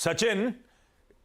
Sachin,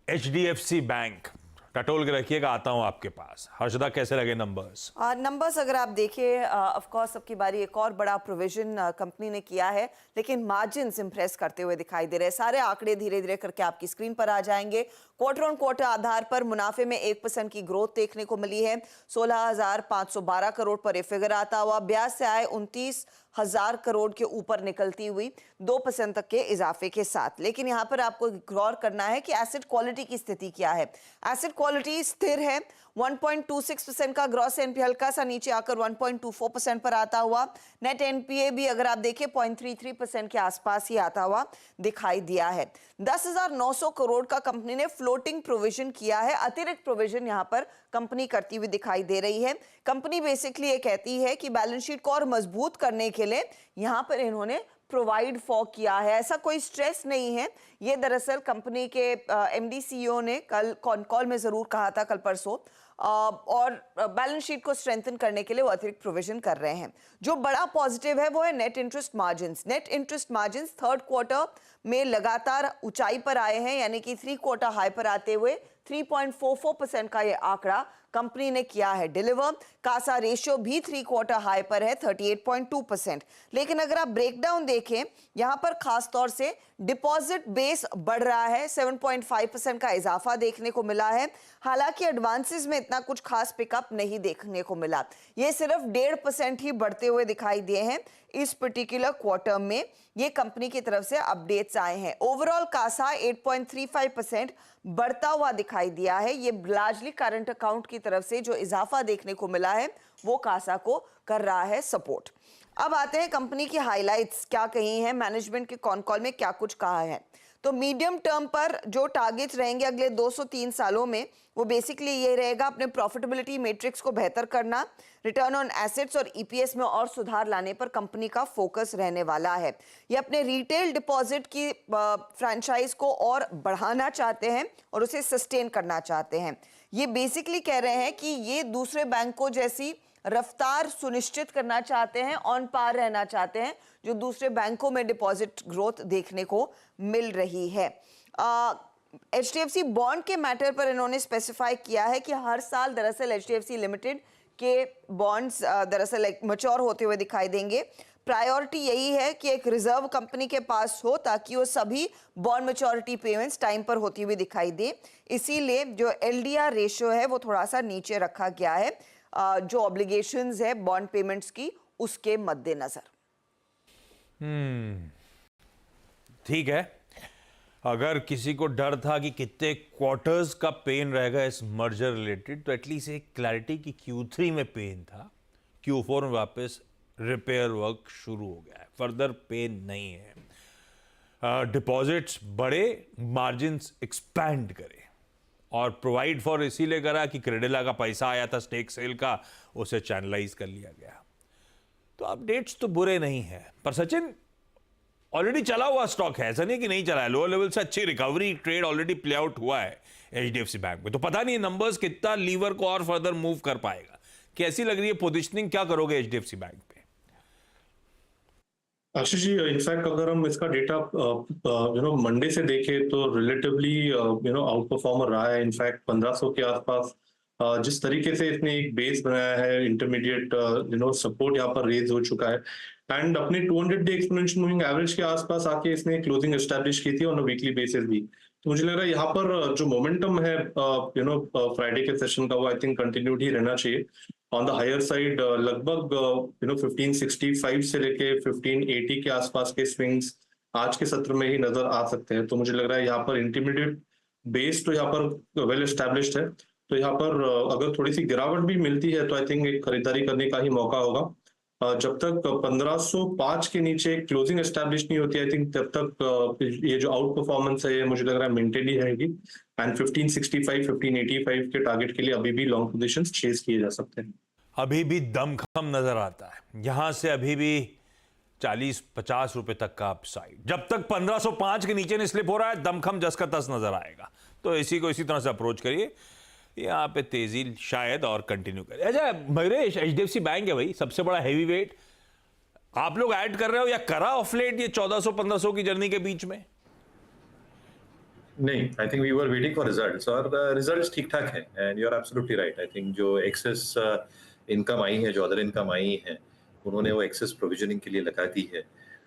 HDFC bank टटोल के रखिएगा, आता हूं आपके पास। हर्षदा, कैसे लगे नंबर्स? नंबर्स अगर आप देखें, ऑफ कोर्स सबकी बारी, एक और बड़ा प्रोविजन कंपनी ने किया है, लेकिन मार्जिन्स इंप्रेस करते हुए दिखाई दे रहे हैं। सारे आंकड़े धीरे धीरे करके आपकी स्क्रीन पर आ जाएंगे। क्वार्टर ऑन क्वार्टर आधार पर मुनाफे में 1% की ग्रोथ देखने को मिली है। 16,512 करोड़ पर यह फिगर आता हुआ ब्याज से आए 29,000 करोड़ के ऊपर निकलती हुई 2% तक के इजाफे के साथ। लेकिन यहां पर आपको गौर करना है कि एसेट क्वालिटी की स्थिति क्या है। एसेट क्वालिटी स्थिर है। 1.26% का ग्रॉस एनपीए हल्का सा नीचे आकर 1.24% पर आता हुआ। नेट एनपीए भी अगर आप देखें 0.33% के आसपास ही आता हुआ दिखाई दिया है। 10,900 करोड़ का कंपनी ने फ्लोटिंग प्रोविजन किया है। अतिरिक्त प्रोविजन यहां पर कंपनी करती हुई दिखाई दे रही है। कंपनी बेसिकली ये कहती है कि बैलेंस शीट को और मजबूत करने के लिए यहां पर इन्होंने प्रोवाइड फॉर किया है। ऐसा कोई स्ट्रेस नहीं है। ये दरअसल कंपनी के एमडी सीईओ ने कल कॉल में जरूर कहा था, कल परसों, और बैलेंस शीट को स्ट्रेंथन करने के लिए वो अतिरिक्त प्रोविजन कर रहे हैं। जो बड़ा पॉजिटिव है वो है net interest margins. Net interest margins third quarter में लगातार ऊंचाई पर आए हैं, यानी कि 3 क्वार्टर हाई पर आते हुए 3.44% का ये आंकड़ा कंपनी ने किया है डिलीवर। कासा रेशियो भी 3 क्वार्टर हाई पर है 38.2%। लेकिन अगर आप ब्रेकडाउन देखें, यहां पर खास तौर से डिपॉजिट बेस बढ़ रहा है। 7.5% का इजाफा देखने को मिला है। हालांकि एडवांसेस में इतना कुछ खास पिकअप नहीं देखने को मिला। ये सिर्फ 1.5% ही बढ़ते हुए दिखाई दिए हैं इस पर्टिकुलर क्वार्टर में। ये कंपनी की तरफ से अपडेट्स आए हैं। ओवरऑल कासा 8.35% बढ़ता हुआ दिखाई दिया है। ये लार्जली करंट अकाउंट की तरफ से जो इजाफा देखने को मिला है वो कासा को कर रहा है सपोर्ट। अब आते हैं कंपनी की हाइलाइट्स क्या कही हैं, मैनेजमेंट के कॉन कॉल में क्या कुछ कहा है। तो मीडियम टर्म पर जो टारगेट्स रहेंगे अगले 203 सालों में, वो बेसिकली ये रहेगा अपने प्रॉफिटेबिलिटी मैट्रिक्स को बेहतर करना, रिटर्न ऑन एसेट्स और ईपीएस में और सुधार लाने पर कंपनी का फोकस रहने वाला है। ये अपने रिटेल डिपॉजिट की फ्रेंचाइज को और बढ़ाना चाहते हैं और उसे सस्टेन करना चाहते हैं। ये बेसिकली कह रहे हैं कि ये दूसरे बैंकों जैसी रफ्तार सुनिश्चित करना चाहते हैं, ऑन पार रहना चाहते हैं जो दूसरे बैंकों में डिपॉजिट ग्रोथ देखने को मिल रही है। एचडीएफसी बॉन्ड के मैटर पर इन्होंने स्पेसिफाई किया है कि हर साल दरअसल एचडीएफसी लिमिटेड के बॉन्ड्स दरअसल मैच्योर होते हुए दिखाई देंगे। प्रायोरिटी यही है कि एक रिजर्व कंपनी के पास हो ताकि वो सभी बॉन्ड मैच्योरिटी पेमेंट्स टाइम पर होती हुई दिखाई दे। इसीलिए जो एलडीआर रेशियो है वो थोड़ा सा नीचे रखा गया है, जो ऑब्लिगेशंस है बॉन्ड पेमेंट्स की उसके मद्देनजर। ठीक है। अगर किसी को डर था कि कितने क्वार्टर्स का पेन रहेगा इस मर्जर रिलेटेड, तो एटलीस्ट एक क्लैरिटी की Q3 में पेन था, Q4 में वापस रिपेयर वर्क शुरू हो गया है, फर्दर पेन नहीं है। डिपॉजिट्स बढ़े, मार्जिन्स एक्सपैंड करे, और प्रोवाइड फॉर इसीलिए करा कि क्रेडिला का पैसा आया था स्टेक सेल का, उसे चैनलाइज कर लिया गया। तो अपडेट्स तो बुरे नहीं है, पर सचिन ऑलरेडी चला हुआ स्टॉक है, ऐसा नहीं कि नहीं चला है। लोअर लेवल से अच्छी recovery trade already play out हुआ है एचडीएफसी बैंक में। तो पता नहीं नंबर्स कितना लीवर को और फर्दर मूव कर पाएगा। कैसी लग रही है पोजीशनिंग, क्या करोगे एचडीएफसी बैंक पे? आशीष जी, इनफैक्ट अगर हम इसका डेटा मंडे से देखें तो रिलेटिवली आउट परफॉर्मर रहा है। इनफैक्ट 1500 के आसपास जिस तरीके से इसने एक बेस बनाया है, इंटरमीडिएट सपोर्ट यहाँ पर रेज हो चुका है, एंड अपने 200 डे एक्सपोनेंशियल मूविंग एवरेज के आसपास आके इसने क्लोजिंग एस्टैब्लिश की थी ऑन अ वीकली बेसिस भी। तो मुझे लग रहा है यहाँ पर जो मोमेंटम है फ्राइडे के सेशन का, वो आई थिंक कंटिन्यूड ही रहना चाहिए ऑन द हायर साइड। लगभग 1565 से लेके 1580 के आसपास के स्विंग्स आज के सत्र में ही नजर आ सकते हैं। तो मुझे लग रहा है यहाँ पर इंटरमीडिएट बेस तो यहाँ पर वेल एस्टैब्लिश्ड है। तो यहाँ पर अगर थोड़ी सी गिरावट भी मिलती है तो आई थिंक एक खरीदारी करने का ही मौका होगा। जब तक 1505 के नीचे क्लोजिंग एस्टैब्लिश नहीं होती, आई थिंक तब तक ये जो आउट परफॉर्मेंस है ये मुझे लग रहा है मेंटेन ही रहेगी। एंड 1565 1585 के टारगेट के लिए अभी भी लॉन्ग पोजीशंस चेज किए जा सकते हैं। अभी भी दमखम नजर आता है, यहां से अभी भी 40-50 रुपए तक का अपसाइड। जब तक 1505 के नीचे नहीं स्लिप हो रहा है, दमखम जस का तस नजर आएगा। तो इसी को इसी तरह से अप्रोच करिए, यहाँ पे तेजी शायद और कंटिन्यू करे। अच्छा मयूरेश, एचडीएफसी बैंक है भाई, सबसे बड़ा हैवी वेट। आप लोग ऐड कर रहे हो या करा ऑफ लेट ये 1400-1500 की जर्नी के बीच में? नहीं, I think we were waiting for results और रिजल्ट्स ठीक ठाक हैं and you are absolutely right. I think जो एक्सेस इनकम आई है, जो अदर इनकम आई है, उन्होंने वो एक्सेस प्रोविजनिंग के लिए लगा दी है।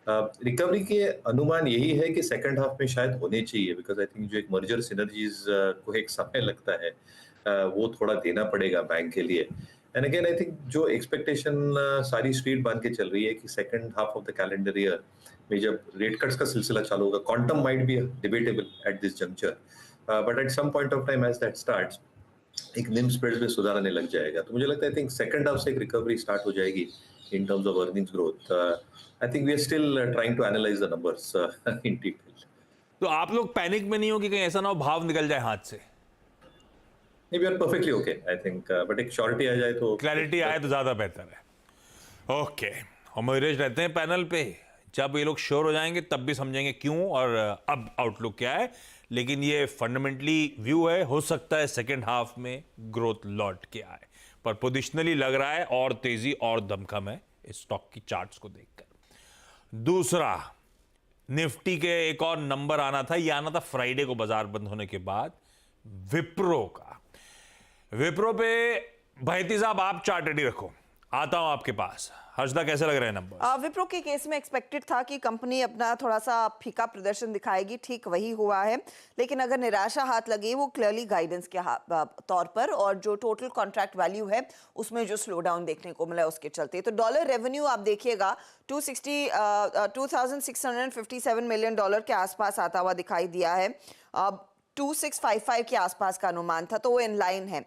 रिकवरी के अनुमान यही है कि सेकंड हाफ में शायद होने चाहिए, बिकॉज आई थिंक जो एक मर्जर सिनर्जीज को एक समय लगता है, वो थोड़ा देना पड़ेगा बैंक के लिए। एंड अगेन आई थिंक जो एक्सपेक्टेशन सारी स्ट्रीट बांध के चल रही है कि second half of the calendar year में जब रेट कट्स का सिलसिला चालू होगा, quantum might be debatable at this juncture, but at some point of time as that starts एक निम स्प्रेड्स में सुधार आने लग जाएगा। तो मुझे लगता है आई थिंक सेकंड हाफ से एक रिकवरी स्टार्ट हो जाएगी in terms of earnings growth. I think we are still trying to analyse the numbers in detail. तो आप लोग पैनिक में नहीं हो कि कहीं ऐसा ना हो भाव निकल जाए हाथ से? We are perfectly okay I think, but एक श्योरिटी आ जाए तो, क्लैरिटी आए तो ज्यादा बेहतर है। ओके, हम मयूरेश रहते हैं पैनल पे। जब ये लोग श्योर हो जाएंगे तब भी समझेंगे क्यों और अब आउटलुक क्या है। लेकिन ये फंडामेंटली व्यू है, हो सकता है सेकेंड हाफ में ग्रोथ लौट के आए, पर पोजिशनली लग रहा है और तेजी और दमखम है इस स्टॉक की चार्ट्स को देखकर। दूसरा, निफ्टी के एक और नंबर आना था, ये आना था फ्राइडे को बाजार बंद होने के बाद, विप्रो का। विप्रो पे भाईती साहब आप चार्ट रेडी रखो, आता हूं आपके पास। हर्षदा, कैसे लग रहे हैं नंबर? विप्रो के केस में एक्सपेक्टेड था कि कंपनी अपना थोड़ा सा फीका प्रदर्शन दिखाएगी, ठीक वही हुआ है। लेकिन अगर निराशा हाथ लगे वो क्लियरली गाइडेंस के तौर पर, और जो टोटल कॉन्ट्रैक्ट वैल्यू है उसमें जो स्लो डाउन देखने को मिला उसके चलते। तो डॉलर रेवेन्यू आप देखिएगा 2657 मिलियन डॉलर के आसपास आता हुआ दिखाई दिया है। 2655 के आसपास का अनुमान था, तो वो इन लाइन है।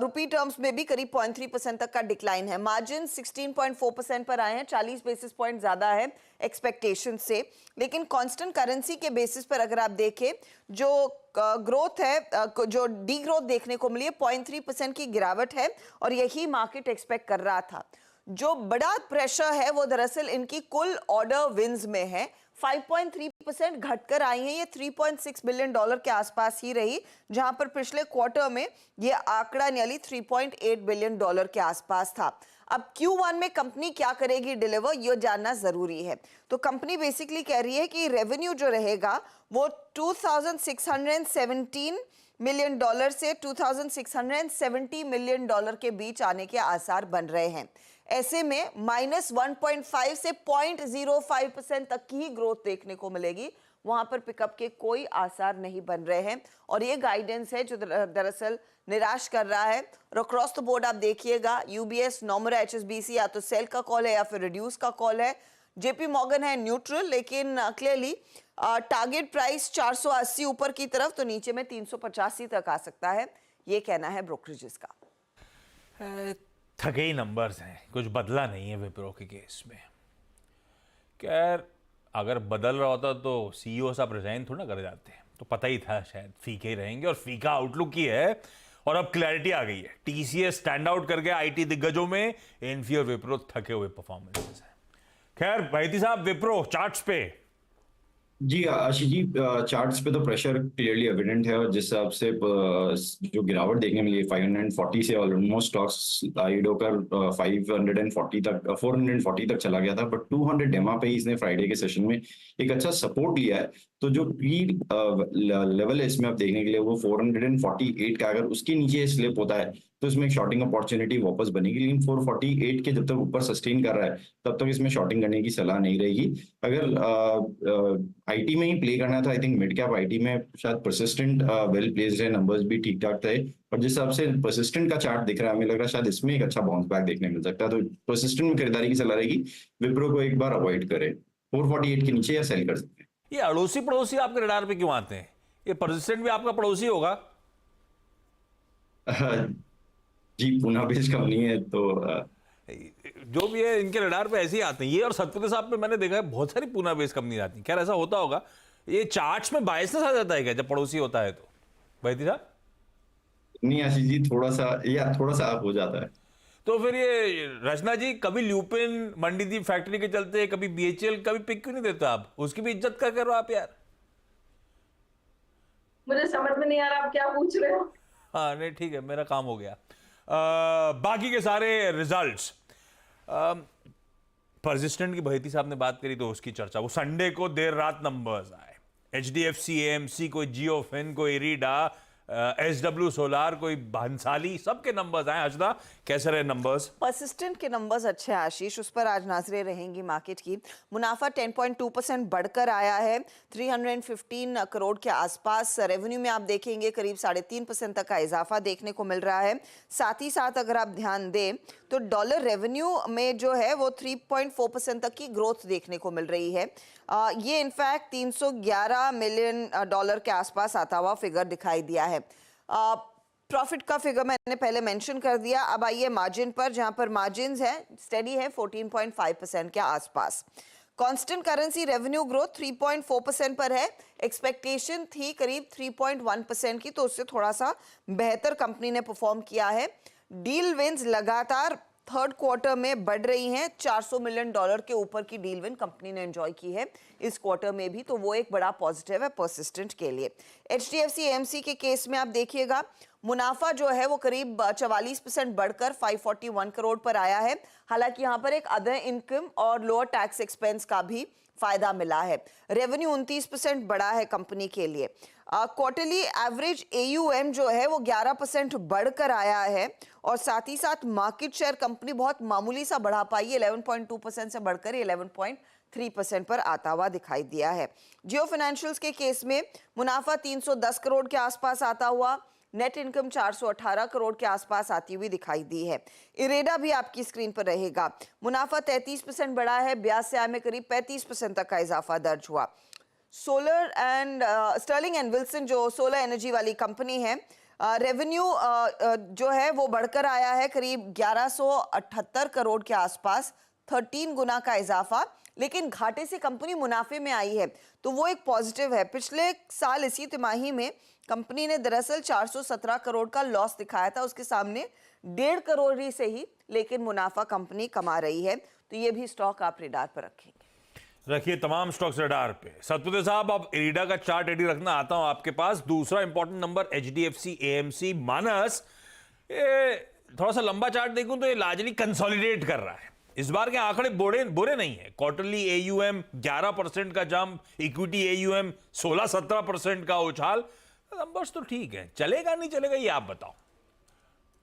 रुपी टर्म्स में भी करीब 0.3% तक का डिक्लाइन है। मार्जिन 16.4% पर आए हैं, 40 बेसिस पॉइंट ज्यादा है एक्सपेक्टेशन से। लेकिन कांस्टेंट करेंसी के बेसिस पर अगर आप देखें, जो ग्रोथ है, जो डी ग्रोथ देखने को मिली है, 0.3% की गिरावट है, और यही मार्केट एक्सपेक्ट कर रहा था। जो बड़ा प्रेशर है वो दरअसल इनकी कुल ऑर्डर विन्स में है। 5.3% घटकर आई है, ये 3.6 बिलियन डॉलर के आसपास ही रही, जहां पर पिछले क्वार्टर में ये आंकड़ा नियरली 3.8 बिलियन डॉलर के आसपास था। अब Q1 में कंपनी क्या करेगी डिलीवर, ये जानना जरूरी है। तो कंपनी बेसिकली कह रही है कि रेवेन्यू जो रहेगा वो 2617 मिलियन डॉलर से 2670 मिलियन डॉलर के बीच आने के आसार बन रहे हैं। ऐसे में -1.5 से 0.05% तक की ही ग्रोथ देखने को मिलेगी, वहां पर पिकअप के कोई आसार नहीं बन रहे हैं। और ये गाइडेंस है जो दरअसल निराश कर रहा है। और अक्रॉस द बोर्ड आप देखिएगा, यूबीएस, नोमरा, एचएसबीसी या तो सेल का कॉल है या फिर रिड्यूस का कॉल है। जेपी मॉर्गन है न्यूट्रल, लेकिन क्लियरली टारगेट प्राइस 480 ऊपर की तरफ, तो नीचे में 385 तक आ सकता है, ये कहना है ब्रोकरेजेस का। थके ही नंबर्स हैं, कुछ बदला नहीं है विप्रो के केस में। खैर, अगर बदल रहा होता तो सीईओ साहब रिजाइन थोड़ा कर जाते हैं, तो पता ही था शायद फीके ही रहेंगे, और फीका आउटलुक ही है। और अब क्लैरिटी आ गई है, टीसीएस स्टैंड आउट करके आईटी दिग्गजों में, इन्फी और विप्रो थके हुए परफॉर्मेंसेस हैं। खैर भाईती साहब, विप्रो चार्ट्स पे। जी आशीष जी, चार्ट्स पे तो प्रेशर क्लियरली एविडेंट है, और जिस हिसाब से जो गिरावट देखने मिली है 540 से ऑलमोस्ट स्टॉक्स स्लाइड होकर 540 तक 440 तक चला गया था, बट 200 डेमा पे ही इसने फ्राइडे के सेशन में एक अच्छा सपोर्ट लिया है। तो जो प्री लेवल है इसमें आप देखने के लिए वो 448 का, अगर उसके नीचे स्लिप होता है तो इसमें एक शॉर्टिंग अपॉर्चुनिटी वापस बनेगी। लेकिन 448 के जब तक ऊपर सस्टेन कर रहा है तब तक इसमें शॉर्टिंग करने की सलाह नहीं रहेगी। अगर आईटी में ही प्ले करना था, I think mid cap IT में शायद परसिस्टेंट वेल प्लेस्ड है, नंबर्स भी ठीक ठाक थे, और जिस हिसाब से परसिस्टेंट का चार्ट दिख रहा है, हमें लग रहा है शायद इसमें एक अच्छा बाउंस बैक देखने मिल सकता है। तो परसिस्टेंट में खरीदारी की सलाह रहेगी, विप्रो को एक बार अवॉइड करें, 448 के नीचे या सेल कर सकते हैं। ये अड़ोसी पड़ोसी आपके रडार पे क्यों आते हैं? ये परसिस्टेंट भी आपका पड़ोसी होगा? जी, पुणे बेस्ड कंपनी है, तो जो भी है इनके रडार पे ऐसे ही आते हैं ये। और सतपति साहब पे मैंने देखा है बहुत सारी पुणे बेस्ड कंपनी आती हैं। खैर, ऐसा होता होगा, ये चार्ट्स में बायसनेस आ जाता है क्या जब पड़ोसी होता है तो? भाईती साहब नहीं आशीष जी, थोड़ा सा हो जाता है। तो फिर ये रचना जी, कभी ल्यूपिन मंडीदीप फैक्ट्री के चलते, कभी बीएचएल, कभी पिक क्यों नहीं देता आप? उसकी भी इज्जत कर करो आप यार। मुझे समझ में नहीं आ रहा आप क्या पूछ रहे हो। हाँ नहीं, ठीक है, मेरा काम हो गया। बाकी के सारे रिजल्ट्स, परसिस्टेंट की भाईती साहब ने बात करी तो उसकी चर्चा, वो संडे को देर रात नंबर्स आए, HDFC AMC, कोई जियोफिन, कोई इरिडा, SW सोलार, कोई भंसाली, सबके नंबर्स आए। हजदा, कैसे रहे नंबर्स? परसिस्टेंट के नंबर्स अच्छे हैं आशीष, उस पर आज नजरें रहेंगी मार्केट की। मुनाफा 10.2% बढ़कर आया है, 315 करोड़ के आसपास। रेवेन्यू में आप देखेंगे करीब 3.5% तक का इजाफा देखने को मिल रहा है। साथ ही साथ अगर आप ध्यान दें तो डॉलर रेवेन्यू में जो है वो 3.4% तक की ग्रोथ देखने को मिल रही है। ये इनफैक्ट 311 मिलियन डॉलर के आसपास आता हुआ फिगर दिखाई दिया है। प्रॉफिट का फिगर मैंने पहले मेंशन कर दिया। अब आइए मार्जिन पर, जहां पर मार्जिन है स्टेडी है 14.5% के आसपास। कांस्टेंट करेंसी रेवेन्यू ग्रोथ 3.4% पर है। एक्सपेक्टेशन थी करीब 3.1% की, तो उससे थोड़ा सा बेहतर कंपनी ने परफॉर्म किया है। डील विंस लगातार थर्ड क्वार्टर में बढ़ रही हैं। 400 मिलियन डॉलर के ऊपर की डील विन कंपनी ने एंजॉय की है इस क्वार्टर में भी, तो वो एक बड़ा पॉजिटिव है परसिस्टेंट के लिए। HDFC AMC के केस में आप देखिएगा मुनाफा जो है वो करीब 44% बढ़कर 541 करोड़ पर आया है। हालांकि यहाँ पर एक अदर इनकम और लोअर टैक्स एक्सपेंस का भी फायदा मिला है। रेवेन्यू 29% बढ़ा है कंपनी के लिए। क्वार्टरली एवरेज AUM जो है वो 11% बढ़कर आया है, और साथ ही साथ मार्केट शेयर कंपनी बहुत मामूली सा बढ़ा पाई है, 11.2% से बढ़कर 11.3% पर आता हुआ दिखाई दिया है। जियो फाइनेंशियल्स के केस में मुनाफा 310 करोड़ के आसपास आता हुआ, नेट इनकम 418 करोड़ के आसपास आती हुई दिखाई दी है। इरेडा भी आपकी स्क्रीन पर रहेगा। मुनाफा 33% बढ़ा है, ब्याज से आय में करीब 35% तक का इजाफा दर्ज हुआ। Solar and Sterling and Wilson जो सोलर एनर्जी वाली कंपनी है, रेवेन्यू जो है वो बढ़कर आया है करीब 1178 करोड़ के आसपास, 13 गुना का इजाफा। लेकिन घाटे से कंपनी मुनाफे में आई है, तो वो एक पॉजिटिव है। पिछले साल इसी तिमाही में कंपनी ने दरअसल 417 करोड़ का लॉस दिखाया था, उसके सामने 1.5 करोड़ ही से ही, लेकिन मुनाफा कंपनी कमा रही है। तो ये भी स्टॉक आप रेडार पर रखेंगे। रखिए तमाम स्टॉक्स रडार पे। सतपुते साहब, अब इरिडा का चार्ट रेडी रखना, आता हूं आपके पास। दूसरा इंपॉर्टेंट नंबर HDFC AMC मानस, ये थोड़ा सा लंबा चार्ट देखूं तो ये लार्जली कंसोलिडेट कर रहा है। इस बार के आंकड़े बुरे नहीं है। क्वार्टरली AUM 11% का जंप, इक्विटी AUM 16-17% का उछाल। नंबर्स तो ठीक है, चलेगा नहीं चलेगा ये आप बताओ।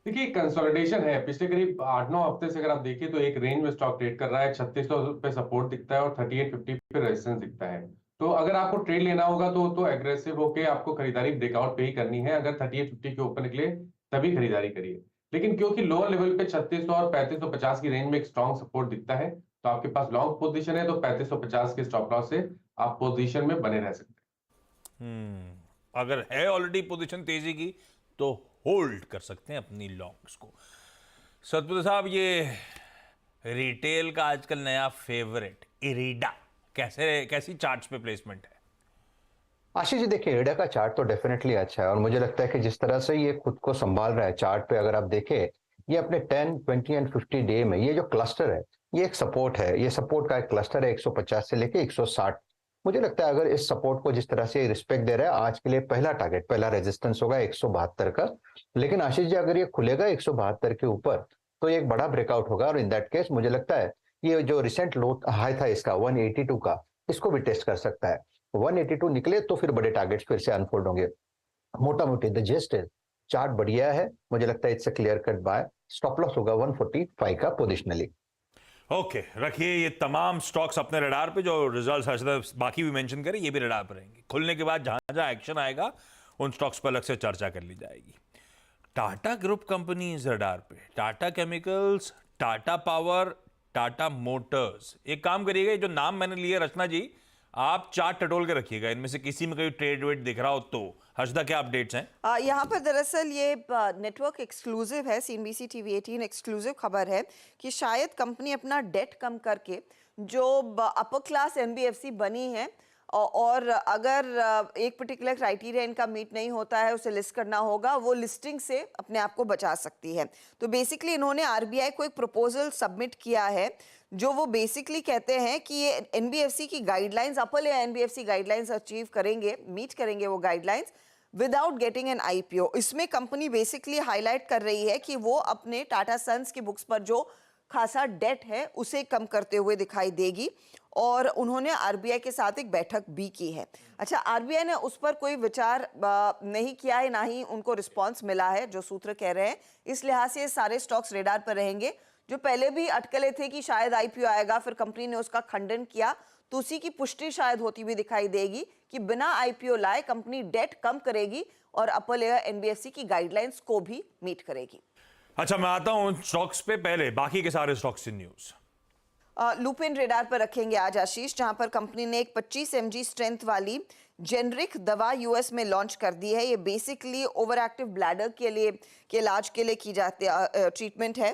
देखिए कंसोलिडेशन है। पिछले करीब 8-9 हफ्ते से अगर आप देखिए तो एक रेंज में स्टॉक ट्रेड कर रहा है। 3600 पे सपोर्ट दिखता है और 3850 पे रेजिस्टेंस दिखता है। तो अगर आपको ट्रेड लेना होगा तो एग्रेसिव होके आपको खरीदारी ब्रेकआउट पे ही करनी है। अगर 3850 के ऊपर निकले तभी खरीदारी करिए। लेकिन क्योंकि लोअर लेवल पे 3600 और 3550 की रेंज में एक स्ट्रॉन्ग सपोर्ट दिखता है, तो आपके पास लॉन्ग पोजीशन है तो 3550 के स्टॉप लॉस से आप पोजीशन में बने रह सकते हैं। अगर है ऑलरेडी पोजीशन तेजी की तो होल्ड कर सकते हैं अपनी लॉन्ग्स को। सतपुते साहब, ये रिटेल का आजकल नया फेवरेट इरिडा, कैसी चार्ट्स पे प्लेसमेंट है? आशीष जी, देखिए इरिडा का चार्ट तो डेफिनेटली अच्छा है, और मुझे लगता है कि जिस तरह से ये खुद को संभाल रहा है चार्ट पे, अगर आप देखें ये अपने 10, 20 एंड 50 डे में ये जो क्लस्टर है, ये एक सपोर्ट है। ये सपोर्ट का एक क्लस्टर है 150 से लेके 160। मुझे लगता है अगर इस सपोर्ट को जिस तरह से रिस्पेक्ट दे रहा है, आज के लिए पहला टारगेट, पहला रेजिस्टेंस होगा 172 का। लेकिन आशीष जी, अगर ये खुलेगा 172 के ऊपर तो ये एक बड़ा ब्रेकआउट होगा, और इन दैट केस मुझे लगता है ये जो रिसेंट लो हाई था इसका 182 का, इसको भी टेस्ट कर सकता है। 182 निकले तो फिर बड़े टारगेट्स फिर से अनफोल्ड होंगे। मोटा मोटी द जेस्ट है, चार्ट बढ़िया है, मुझे लगता है it's a clear cut by. Stop loss होगा 145 का पोजिशनली। ओके, रखिए ये तमाम स्टॉक्स अपने रडार पे। जो रिजल्ट्स बाकी भी मेंशन करें, ये भी रडार पर रहेंगे। खुलने के बाद जहां जहां एक्शन आएगा उन स्टॉक्स पर अलग से चर्चा कर ली जाएगी। टाटा ग्रुप कंपनीज रडार पे, Tata chemicals, Tata power, Tata Motors. एक काम करिएगा, जो नाम मैंने लिए रचना जी, आप चार्ट टटोल के रखिएगा, इनमें से किसी में कोई ट्रेड वेट दिख रहा हो तो। हर्षदा, क्या अपडेट्स हैं? यहाँ पर दरअसल ये नेटवर्क एक्सक्लूसिव है, CNBC TV 18 एक्सक्लूसिव खबर है कि शायद कंपनी अपना डेट कम करके जो अपर क्लास NBFC बनी है, और अगर एक पर्टिकुलर क्राइटेरिया इनका मीट नहीं होता है, उसे लिस्ट करना होगा, वो लिस्टिंग से अपने आप को बचा सकती है। तो बेसिकली इन्होंने RBI को एक प्रपोजल सबमिट किया है, जो वो बेसिकली कहते हैं कि ये NBFC की guidelines, upper layer NBFC guidelines achieve करेंगे, मीट करेंगे वो guidelines without getting an IPO। इसमें कंपनी बेसिकली हाईलाइट कर रही है कि वो अपने टाटा सन्स की बुक्स पर जो खासा डेट है उसे कम करते हुए दिखाई देगी और उन्होंने आरबीआई के साथ एक बैठक भी की है। अच्छा, आरबीआई ने उस पर कोई विचार नहीं किया है, ना ही उनको रिस्पांस मिला है जो सूत्र कह रहे हैं। इस लिहाज से सारे स्टॉक्स रेडार पर रहेंगे। जो पहले भी अटकले थे कि शायद आईपीओ आएगा, फिर कंपनी ने उसका खंडन किया, तो उसी की पुष्टि शायद होती हुई दिखाई देगी कि बिना आईपीओ लाए कंपनी डेट कम करेगी और अपर लेयर एनबीएफसी की गाइडलाइंस को भी मीट करेगी। अच्छा, मैं आता हूं स्टॉक्स पे, पहले बाकी के सारे स्टॉक्स की न्यूज। लुपिन रेडार पर रखेंगे आज आशीष, जहां पर कंपनी ने एक 25 mg स्ट्रेंथ वाली जेनरिक दवा यूएस में लॉन्च कर दी है। ये बेसिकली ओवर एक्टिव ब्लैडर के इलाज के लिए की जाती ट्रीटमेंट है।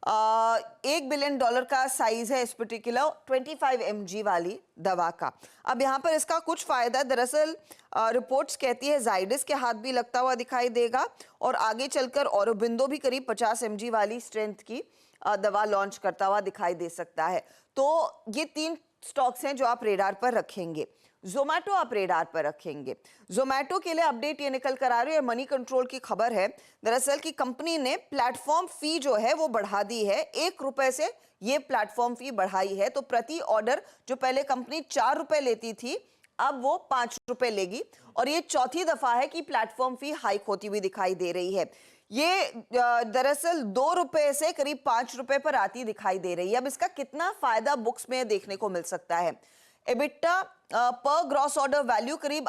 $1 बिलियन का साइज है इस पर्टिकुलर 25 mg वाली दवा का। अब यहाँ पर इसका कुछ फायदा दरअसल रिपोर्ट्स कहती है जाइडस के हाथ भी लगता हुआ दिखाई देगा और आगे चलकर औरोबिंदो भी करीब 50 mg वाली स्ट्रेंथ की दवा लॉन्च करता हुआ दिखाई दे सकता है। तो ये 3 स्टॉक्स हैं जो आप रेडार पर रखेंगे। जोमैटो आप रेडार पर रखेंगे। जोमैटो के लिए अपडेट ये निकल कर आ रही है, मनी कंट्रोल की खबर है दरअसल कि कंपनी ने प्लेटफॉर्म फी जो है वो बढ़ा दी है। ₹1 से ये प्लेटफॉर्म फी बढ़ाई है। तो प्रति ऑर्डर जो पहले कंपनी ₹4 लेती थी, अब वो ₹5 लेगी और ये चौथी दफा है कि प्लेटफॉर्म फी हाइक होती हुई दिखाई दे रही है। ये दरअसल ₹2 से करीब ₹5 पर आती दिखाई दे रही है। अब इसका कितना फायदा बुक्स में देखने को मिल सकता है? एबिटा पर ग्रॉस ऑर्डर वैल्यू करीब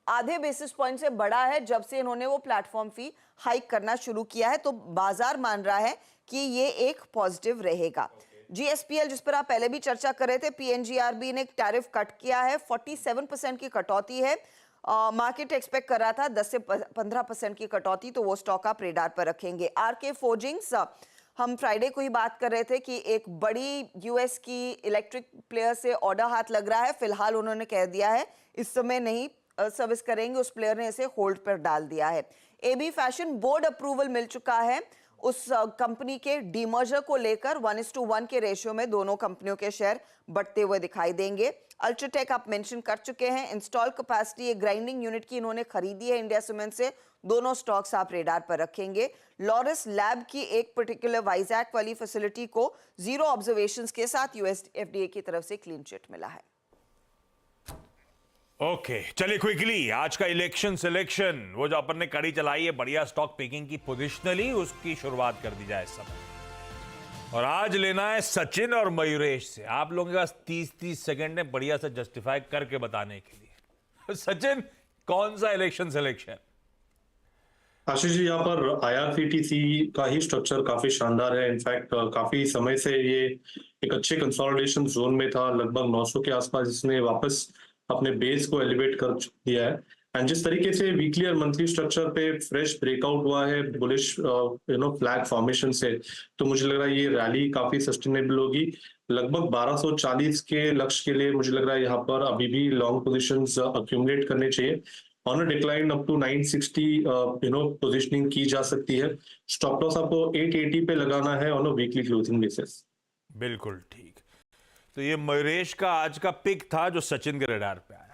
आधे बेसिस पॉइंट से बढ़ा है जब से इन्होंने वो प्लेटफॉर्म फी हाइक करना शुरू किया है। तो बाजार मान रहा है कि ये एक पॉजिटिव रहेगा। जीएसपीएल जिस पर आप पहले भी चर्चा कर रहे थे, पीएनजीआरबी ने एक टैरिफ कट किया है, 47% की कटौती है। मार्केट एक्सपेक्ट कर रहा था 10 से 15% की कटौती, तो वो स्टॉक आप रेडार पर रखेंगे। आरके फोर्जिंग्स, हम फ्राइडे को ही बात कर रहे थे कि एक बड़ी यूएस की इलेक्ट्रिक प्लेयर से ऑर्डर हाथ लग रहा है। फिलहाल उन्होंने कह दिया है इस समय नहीं सर्विस करेंगे, उस प्लेयर ने इसे होल्ड पर डाल दिया है। एबी फैशन बोर्ड अप्रूवल मिल चुका है उस कंपनी के डीमर्जर को लेकर। 1:1 के रेशियो में दोनों कंपनियों के शेयर बढ़ते हुए दिखाई देंगे। अल्ट्राटेक आप मेंशन कर चुके हैं, इंस्टॉल कैपेसिटी एक ग्राइंडिंग यूनिट की इन्होंने खरीदी है इंडिया सीमेंट से। दोनों स्टॉक्स आप रेडार पर रखेंगे। लॉरस लैब की एक पर्टिकुलर वाइजैक वाली फैसिलिटी को 0 ऑब्जर्वेशंस के साथ यूएस एफडीए की तरफ से क्लीन चिट मिला है। ओके, चलिए क्विकली आज का इलेक्शन सिलेक्शन, वो जो अपन ने कड़ी चलाई है बढ़िया स्टॉक पिकिंग की पोजिशनली, उसकी शुरुआत कर दी जाए इस समय। और आज लेना है सचिन और मयूरेश से। आप लोगों के पास 30-30 सेकंड है बढ़िया से जस्टिफाई करके बताने के लिए। सचिन, कौन सा इलेक्शन सिलेक्शन? आशीष जी, यहाँ पर आईआरसीटीसी का ही स्ट्रक्चर काफी शानदार है। इनफैक्ट काफी समय से ये एक अच्छे कंसोलिडेशन जोन में था, लगभग 900 के आसपास इसने वापस अपने बेस को एलिवेट कर दिया है। एंड जिस तरीके से वीकली और मंथली स्ट्रक्चर पे फ्रेश ब्रेकआउट हुआ है बुलिश फ्लैग फॉर्मेशन से, तो मुझे लग रहा है ये रैली काफी सस्टेनेबल होगी। लगभग 1240 के लक्ष्य के लिए मुझे लग रहा है यहाँ पर अभी भी लॉन्ग पोजीशंस अक्यूमुलेट करने चाहिए। On a decline up to 960 positioning की जा सकती है। स्टॉप लॉस आपको 880 पे लगाना है on a weekly closing basis. बिल्कुल ठीक। तो ये मयूरेश का आज का पिक था जो सचिन के रडार पे आया।